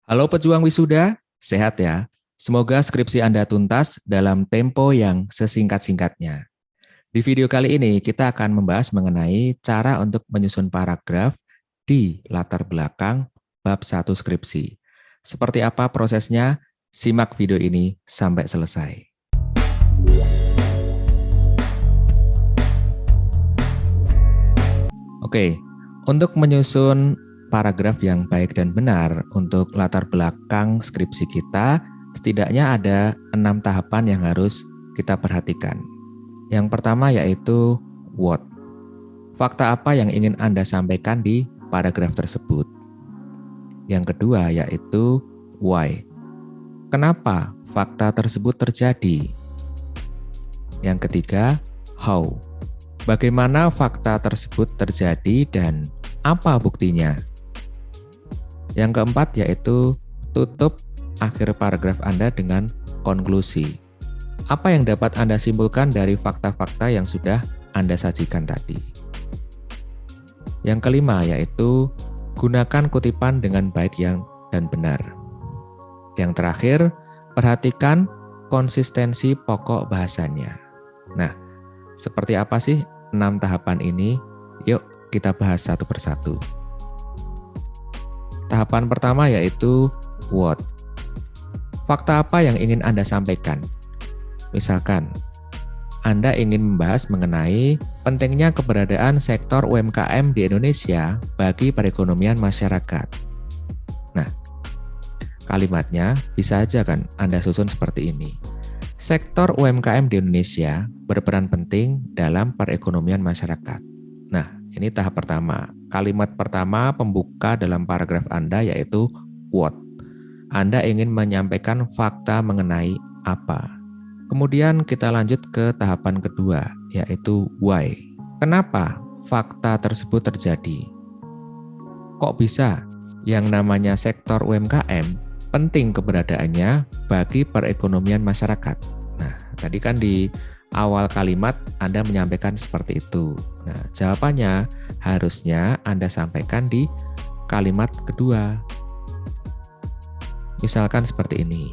Halo pejuang wisuda, sehat ya? Semoga skripsi Anda tuntas dalam tempo yang sesingkat-singkatnya. Di video kali ini kita akan membahas mengenai cara untuk menyusun paragraf di latar belakang bab 1 skripsi. Seperti apa prosesnya? Simak video ini sampai selesai. Oke, untuk menyusun paragraf yang baik dan benar untuk latar belakang skripsi kita, setidaknya ada 6 tahapan yang harus kita perhatikan. Yang pertama yaitu what. Fakta apa yang ingin Anda sampaikan di paragraf tersebut? Yang kedua yaitu why. Kenapa fakta tersebut terjadi? Yang ketiga, how. Bagaimana fakta tersebut terjadi dan apa buktinya? Yang keempat yaitu tutup akhir paragraf Anda dengan konklusi. Apa yang dapat Anda simpulkan dari fakta-fakta yang sudah Anda sajikan tadi? Yang kelima yaitu gunakan kutipan dengan baik dan benar. Yang terakhir, perhatikan konsistensi pokok bahasanya. Nah, seperti apa sih 6 tahapan ini? Yuk kita bahas satu persatu. Tahapan pertama yaitu what. Fakta apa yang ingin Anda sampaikan? Misalkan, Anda ingin membahas mengenai pentingnya keberadaan sektor UMKM di Indonesia bagi perekonomian masyarakat. Nah, kalimatnya bisa aja kan Anda susun seperti ini. Sektor UMKM di Indonesia berperan penting dalam perekonomian masyarakat. Nah, ini tahap pertama. Kalimat pertama pembuka dalam paragraf Anda yaitu what. Anda ingin menyampaikan fakta mengenai apa. Kemudian kita lanjut ke tahapan kedua, yaitu why. Kenapa fakta tersebut terjadi? Kok bisa yang namanya sektor UMKM penting keberadaannya bagi perekonomian masyarakat? Nah, tadi kan di awal kalimat Anda menyampaikan seperti itu. Nah, jawabannya harusnya Anda sampaikan di kalimat kedua. Misalkan seperti ini.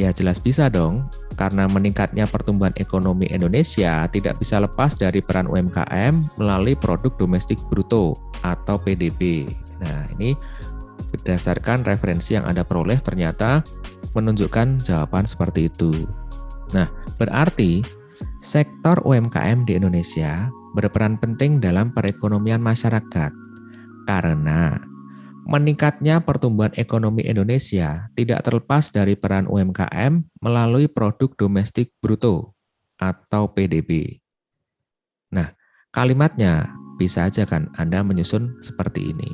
Ya jelas bisa dong, karena meningkatnya pertumbuhan ekonomi Indonesia tidak bisa lepas dari peran UMKM melalui produk domestik bruto atau PDB. Nah, ini berdasarkan referensi yang Anda peroleh ternyata menunjukkan jawaban seperti itu. Nah, berarti sektor UMKM di Indonesia berperan penting dalam perekonomian masyarakat karena meningkatnya pertumbuhan ekonomi Indonesia tidak terlepas dari peran UMKM melalui produk domestik bruto atau PDB. Nah, kalimatnya bisa aja kan Anda menyusun seperti ini.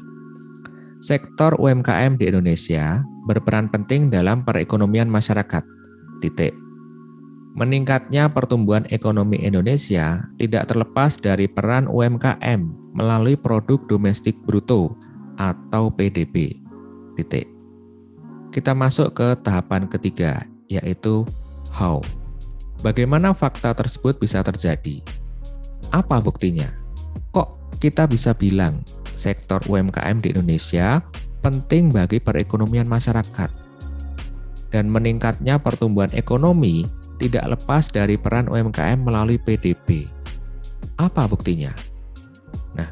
Sektor UMKM di Indonesia berperan penting dalam perekonomian masyarakat. Titik. Meningkatnya pertumbuhan ekonomi Indonesia tidak terlepas dari peran UMKM melalui produk domestik bruto atau PDB. Titik. Kita masuk ke tahapan ketiga, yaitu how. Bagaimana fakta tersebut bisa terjadi? Apa buktinya? Kok kita bisa bilang sektor UMKM di Indonesia penting bagi perekonomian masyarakat? Dan meningkatnya pertumbuhan ekonomi tidak lepas dari peran UMKM melalui PDB. Apa buktinya? Nah,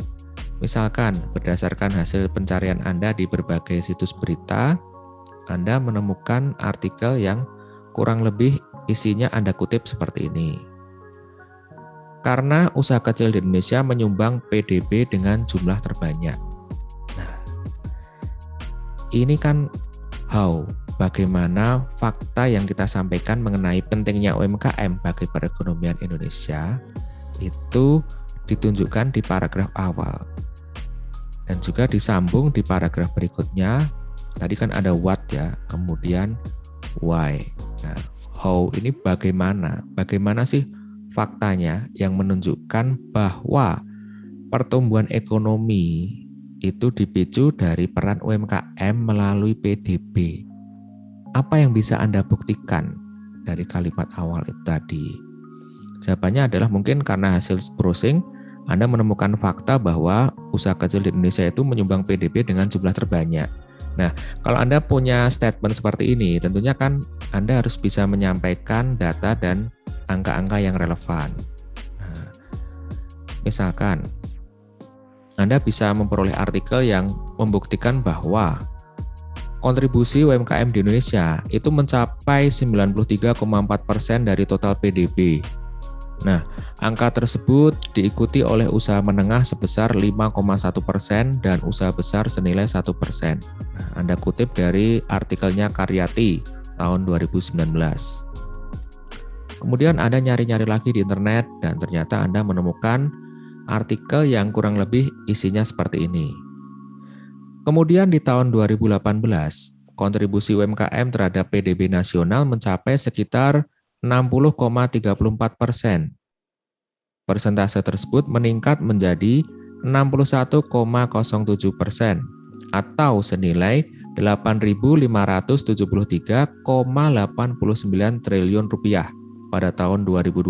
misalkan berdasarkan hasil pencarian Anda di berbagai situs berita, Anda menemukan artikel yang kurang lebih isinya Anda kutip seperti ini. Karena usaha kecil di Indonesia menyumbang PDB dengan jumlah terbanyak. Nah, ini kan how. Bagaimana fakta yang kita sampaikan mengenai pentingnya UMKM bagi perekonomian Indonesia itu ditunjukkan di paragraf awal. Dan juga disambung di paragraf berikutnya, tadi kan ada what ya, kemudian why. Nah, how ini bagaimana? Bagaimana sih faktanya yang menunjukkan bahwa pertumbuhan ekonomi itu dipicu dari peran UMKM melalui PDB. Apa yang bisa Anda buktikan dari kalimat awal itu tadi? Jawabannya adalah mungkin karena hasil browsing Anda menemukan fakta bahwa usaha kecil di Indonesia itu menyumbang PDB dengan jumlah terbanyak. Nah, kalau Anda punya statement seperti ini, tentunya kan Anda harus bisa menyampaikan data dan angka-angka yang relevan. Nah, misalkan, Anda bisa memperoleh artikel yang membuktikan bahwa kontribusi UMKM di Indonesia itu mencapai 93,4% dari total PDB. Nah, angka tersebut diikuti oleh usaha menengah sebesar 5,1% dan usaha besar senilai 1%. Nah, Anda kutip dari artikelnya Karyati tahun 2019. Kemudian Anda nyari-nyari lagi di internet dan ternyata Anda menemukan artikel yang kurang lebih isinya seperti ini. Kemudian di tahun 2018, kontribusi UMKM terhadap PDB nasional mencapai sekitar 60,34%. Persentase tersebut meningkat menjadi 61,07% atau senilai 8.573,89 triliun rupiah pada tahun 2021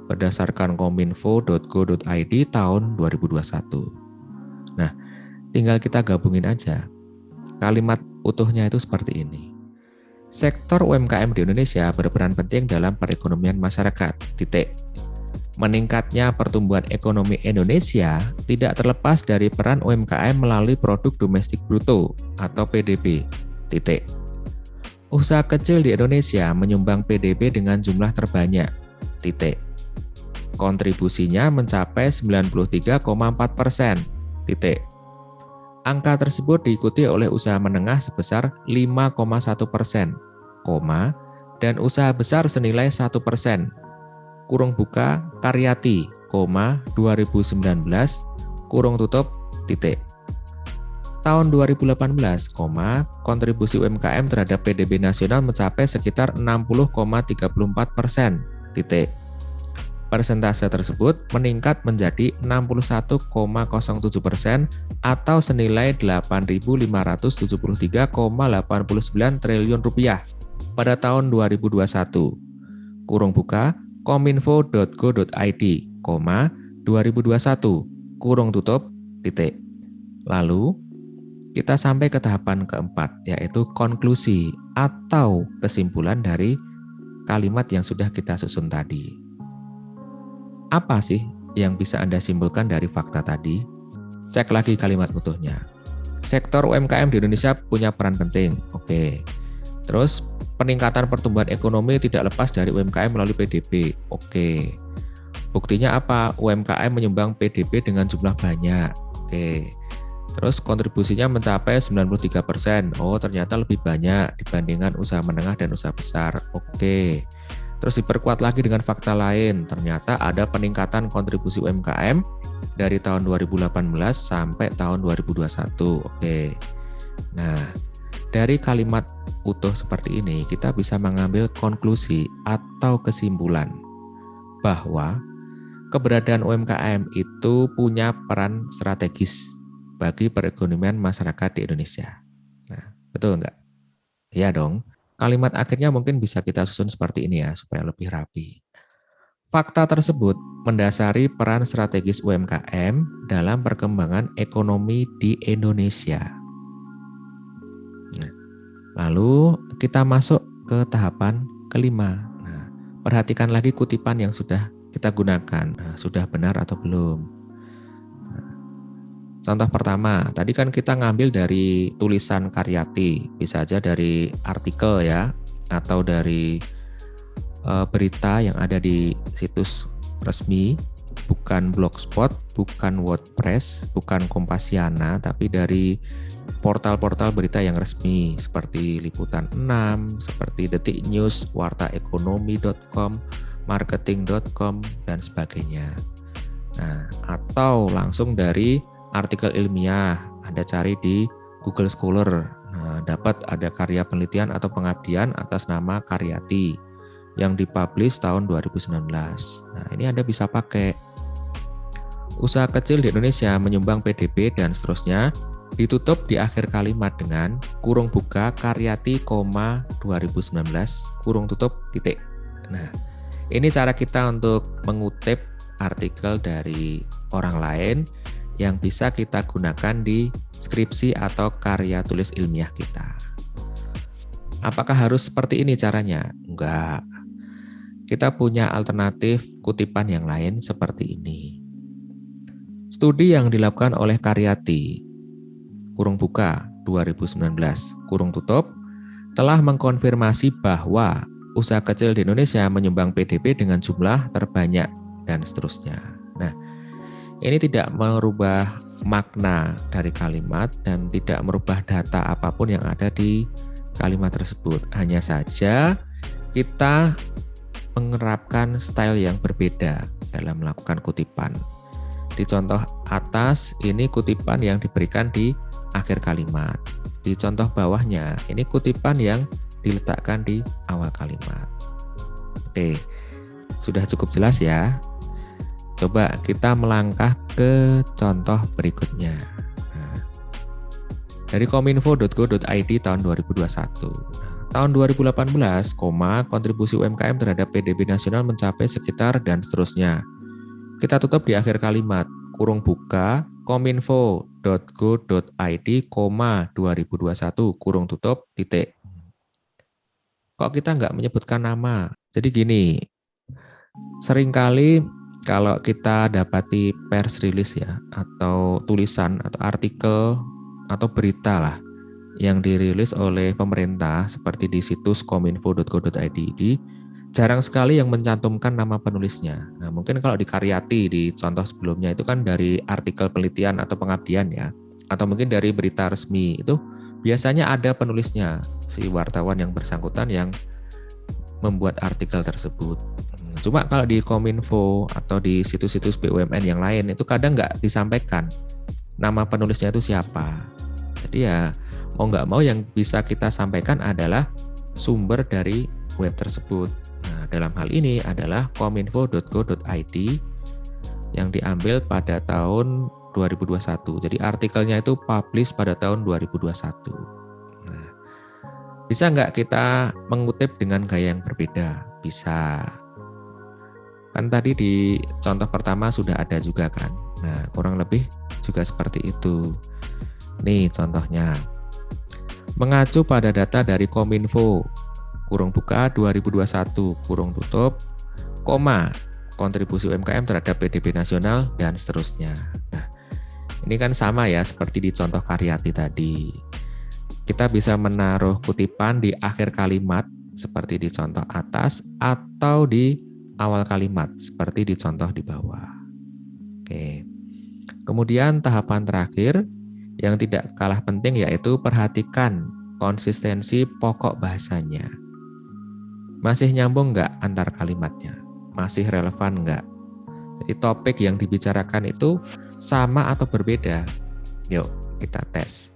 berdasarkan kominfo.go.id tahun 2021. Nah, tinggal kita gabungin aja. Kalimat utuhnya itu seperti ini. Sektor UMKM di Indonesia berperan penting dalam perekonomian masyarakat. Titik. Meningkatnya pertumbuhan ekonomi Indonesia tidak terlepas dari peran UMKM melalui produk domestik bruto atau PDB. Titik. Usaha kecil di Indonesia menyumbang PDB dengan jumlah terbanyak. Titik. Kontribusinya mencapai 93,4%. Titik. Angka tersebut diikuti oleh usaha menengah sebesar 5,1%, dan usaha besar senilai 1%. Kurung buka Karyati, 2019, kurung tutup, titik. Tahun 2018, kontribusi UMKM terhadap PDB nasional mencapai sekitar 60,34%, titik. Persentase tersebut meningkat menjadi 61,07% atau senilai 8.573,89 triliun rupiah pada tahun 2021. Kurung buka kominfo.go.id, 2021, kurung tutup, titik. Lalu, kita sampai ke tahapan keempat, yaitu konklusi atau kesimpulan dari kalimat yang sudah kita susun tadi. Apa sih yang bisa Anda simpulkan dari fakta tadi? Cek lagi kalimat utuhnya. Sektor UMKM di Indonesia punya peran penting. Oke. Terus, peningkatan pertumbuhan ekonomi tidak lepas dari UMKM melalui PDB. Oke. Buktinya apa? UMKM menyumbang PDB dengan jumlah banyak. Oke. Terus kontribusinya mencapai 93%. Oh, ternyata lebih banyak dibandingkan usaha menengah dan usaha besar. Oke. Terus diperkuat lagi dengan fakta lain, ternyata ada peningkatan kontribusi UMKM dari tahun 2018 sampai tahun 2021. Oke. Nah, dari kalimat utuh seperti ini, kita bisa mengambil konklusi atau kesimpulan bahwa keberadaan UMKM itu punya peran strategis bagi perekonomian masyarakat di Indonesia. Nah, betul nggak? Ya dong. Kalimat akhirnya mungkin bisa kita susun seperti ini ya, supaya lebih rapi. Fakta tersebut mendasari peran strategis UMKM dalam perkembangan ekonomi di Indonesia. Nah, lalu kita masuk ke tahapan kelima. Nah, perhatikan lagi kutipan yang sudah kita gunakan. Nah, sudah benar atau belum? Contoh pertama, tadi kan kita ngambil dari tulisan Karyati, bisa aja dari artikel ya, atau dari berita yang ada di situs resmi, bukan blogspot, bukan WordPress, bukan Kompasiana, tapi dari portal-portal berita yang resmi seperti Liputan 6, seperti Detik News, wartaekonomi.com, marketing.com, dan sebagainya. Nah, atau langsung dari artikel ilmiah, Anda cari di Google Scholar. Nah, dapat ada karya penelitian atau pengabdian atas nama Karyati yang dipublish tahun 2019. Nah, ini Anda bisa pakai. Usaha kecil di Indonesia menyumbang PDB dan seterusnya, ditutup di akhir kalimat dengan kurung buka Karyati, 2019, kurung tutup, titik. Nah, ini cara kita untuk mengutip artikel dari orang lain yang bisa kita gunakan di skripsi atau karya tulis ilmiah kita. Apakah harus seperti ini caranya? Enggak. Kita punya alternatif kutipan yang lain seperti ini. Studi yang dilakukan oleh Karyati, kurung buka 2019, kurung tutup, telah mengkonfirmasi bahwa usaha kecil di Indonesia menyumbang PDB dengan jumlah terbanyak dan seterusnya. Nah, ini tidak merubah makna dari kalimat dan tidak merubah data apapun yang ada di kalimat tersebut. Hanya saja kita menerapkan style yang berbeda dalam melakukan kutipan. Di contoh atas, ini kutipan yang diberikan di akhir kalimat. Di contoh bawahnya, ini kutipan yang diletakkan di awal kalimat. Oke, sudah cukup jelas ya? Coba kita melangkah ke contoh berikutnya. Nah, dari kominfo.go.id tahun 2021. Tahun 2018, kontribusi UMKM terhadap PDB nasional mencapai sekitar dan seterusnya. Kita tutup di akhir kalimat, kurung buka, kominfo.go.id, 2021, kurung tutup, titik. Kok kita nggak menyebutkan nama? Jadi gini, seringkali kalau kita dapati pers release ya, atau tulisan, atau artikel, atau berita lah, yang dirilis oleh pemerintah, seperti di situs kominfo.go.id, jarang sekali yang mencantumkan nama penulisnya. Nah, mungkin kalau di Karyati, di contoh sebelumnya itu kan dari artikel penelitian atau pengabdian ya, atau mungkin dari berita resmi, itu biasanya ada penulisnya, si wartawan yang bersangkutan yang membuat artikel tersebut. Cuma kalau di Kominfo atau di situs-situs BUMN yang lain, itu kadang nggak disampaikan nama penulisnya itu siapa. Jadi ya mau nggak mau yang bisa kita sampaikan adalah sumber dari web tersebut. Nah, dalam hal ini adalah kominfo.go.id yang diambil pada tahun 2021. Jadi artikelnya itu publish pada tahun 2021. Nah, bisa nggak kita mengutip dengan gaya yang berbeda? Bisa. Kan tadi di contoh pertama sudah ada juga kan. Nah, kurang lebih juga seperti itu. Nih contohnya. Mengacu pada data dari Kominfo, kurung buka 2021, kurung tutup, koma, kontribusi UMKM terhadap PDB nasional, dan seterusnya. Nah, ini kan sama ya seperti di contoh Karyati tadi. Kita bisa menaruh kutipan di akhir kalimat seperti di contoh atas atau di awal kalimat seperti di contoh di bawah. Oke. Kemudian tahapan terakhir yang tidak kalah penting yaitu perhatikan konsistensi pokok bahasanya. Masih nyambung nggak antar kalimatnya? Masih relevan nggak? Jadi topik yang dibicarakan itu sama atau berbeda? Yuk kita tes.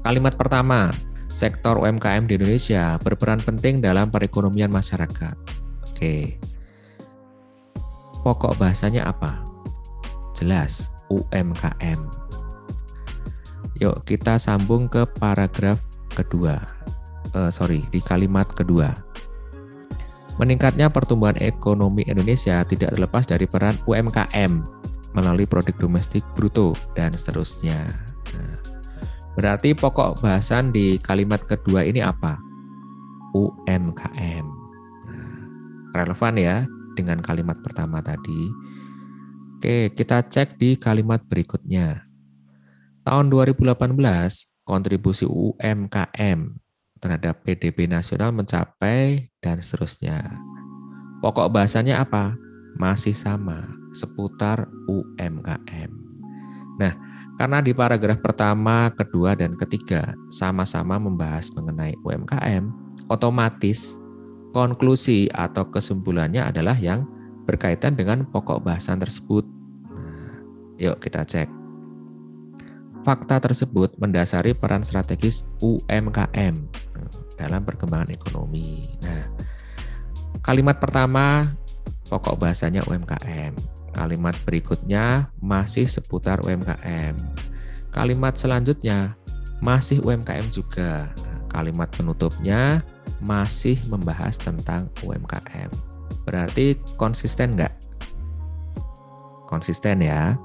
Kalimat pertama, sektor UMKM di Indonesia berperan penting dalam perekonomian masyarakat. Oke. Pokok bahasanya apa? Jelas, UMKM. Yuk kita sambung ke paragraf kedua. Di kalimat kedua. Meningkatnya pertumbuhan ekonomi Indonesia tidak terlepas dari peran UMKM melalui produk domestik bruto dan seterusnya. Nah, berarti pokok bahasan di kalimat kedua ini apa? UMKM. Nah, relevan ya dengan kalimat pertama tadi. Oke, kita cek di kalimat berikutnya. Tahun 2018, kontribusi UMKM terhadap PDB nasional mencapai dan seterusnya. Pokok bahasanya apa? Masih sama, seputar UMKM. Nah, karena di paragraf pertama, kedua, dan ketiga sama-sama membahas mengenai UMKM, otomatis konklusi atau kesimpulannya adalah yang berkaitan dengan pokok bahasan tersebut. Nah, yuk kita cek. Fakta tersebut mendasari peran strategis UMKM dalam perkembangan ekonomi. Nah, kalimat pertama pokok bahasanya UMKM. Kalimat berikutnya masih seputar UMKM. Kalimat selanjutnya masih UMKM juga. Kalimat penutupnya masih membahas tentang UMKM. Berarti konsisten nggak? Konsisten ya.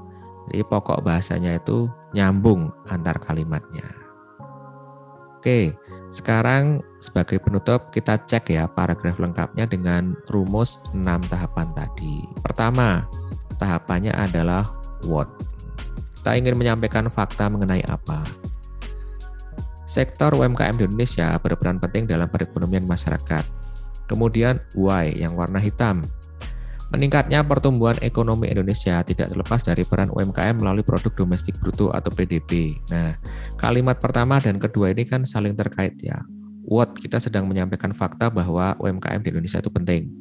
Jadi pokok bahasanya itu nyambung antar kalimatnya. Oke, sekarang sebagai penutup kita cek ya paragraf lengkapnya dengan rumus 6 tahapan tadi. Pertama, tahapannya adalah what. Kita ingin menyampaikan fakta mengenai apa. Sektor UMKM di Indonesia berperan penting dalam perekonomian masyarakat. Kemudian why yang warna hitam. Meningkatnya pertumbuhan ekonomi Indonesia tidak terlepas dari peran UMKM melalui produk domestik bruto atau PDB. Nah, kalimat pertama dan kedua ini kan saling terkait ya. What, kita sedang menyampaikan fakta bahwa UMKM di Indonesia itu penting.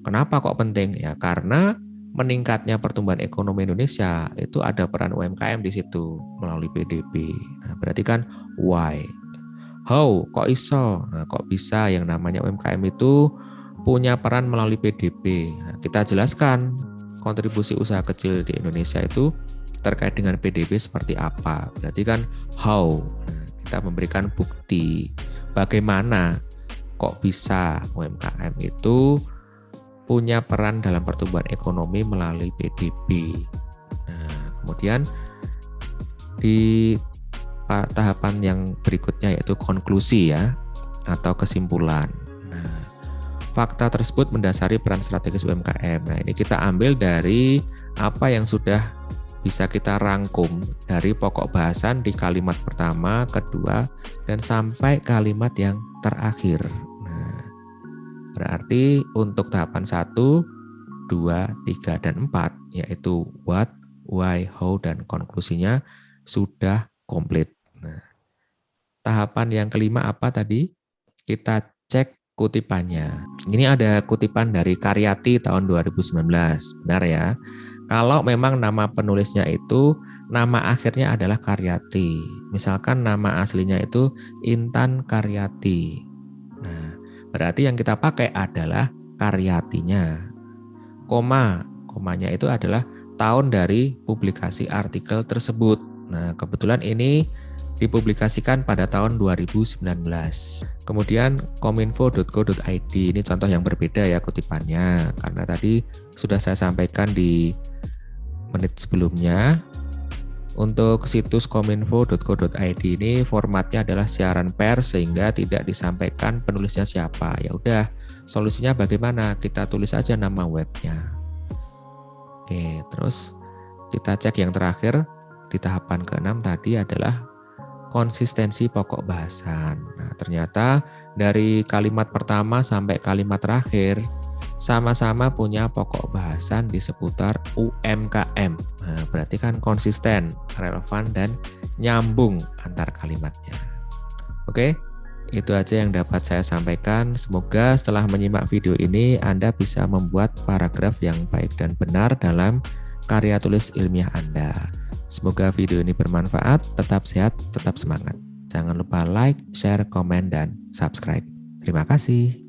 Kenapa kok penting? Ya karena meningkatnya pertumbuhan ekonomi Indonesia itu ada peran UMKM di situ melalui PDB. Nah, berarti kan why. How, kok iso? Nah, kok bisa yang namanya UMKM itu punya peran melalui PDB. Nah, kita jelaskan kontribusi usaha kecil di Indonesia itu terkait dengan PDB seperti apa. Berarti kan how. Nah, kita memberikan bukti bagaimana kok bisa UMKM itu punya peran dalam pertumbuhan ekonomi melalui PDB. Nah, kemudian di tahapan yang berikutnya yaitu konklusi ya atau kesimpulan. Nah, fakta tersebut mendasari peran strategis UMKM. Nah, ini kita ambil dari apa yang sudah bisa kita rangkum dari pokok bahasan di kalimat pertama, kedua, dan sampai kalimat yang terakhir. Nah, berarti untuk tahapan 1, 2, 3, dan 4, yaitu what, why, how, dan konklusinya sudah komplit. Nah, tahapan yang kelima apa tadi? Kita cek kutipannya. Ini ada kutipan dari Karyati tahun 2019, benar ya. Kalau memang nama penulisnya itu nama akhirnya adalah Karyati. Misalkan nama aslinya itu Intan Karyati. Nah, berarti yang kita pakai adalah Karyatinya. Komanya itu adalah tahun dari publikasi artikel tersebut. Nah, kebetulan ini dipublikasikan pada tahun 2019. Kemudian kominfo.go.id, ini contoh yang berbeda ya kutipannya, karena tadi sudah saya sampaikan di menit sebelumnya. Untuk situs kominfo.go.id ini formatnya adalah siaran pers sehingga tidak disampaikan penulisnya siapa. Ya udah, solusinya bagaimana? Kita tulis aja nama webnya. Oke, terus kita cek yang terakhir di tahapan ke-6 tadi adalah konsistensi pokok bahasan. Nah, ternyata dari kalimat pertama sampai kalimat terakhir sama-sama punya pokok bahasan di seputar UMKM. Nah, berarti kan konsisten, relevan, dan nyambung antar kalimatnya. Oke, itu aja yang dapat saya sampaikan. Semoga setelah menyimak video ini Anda bisa membuat paragraf yang baik dan benar dalam karya tulis ilmiah Anda. Semoga video ini bermanfaat, tetap sehat, tetap semangat. Jangan lupa like, share, komen, dan subscribe. Terima kasih.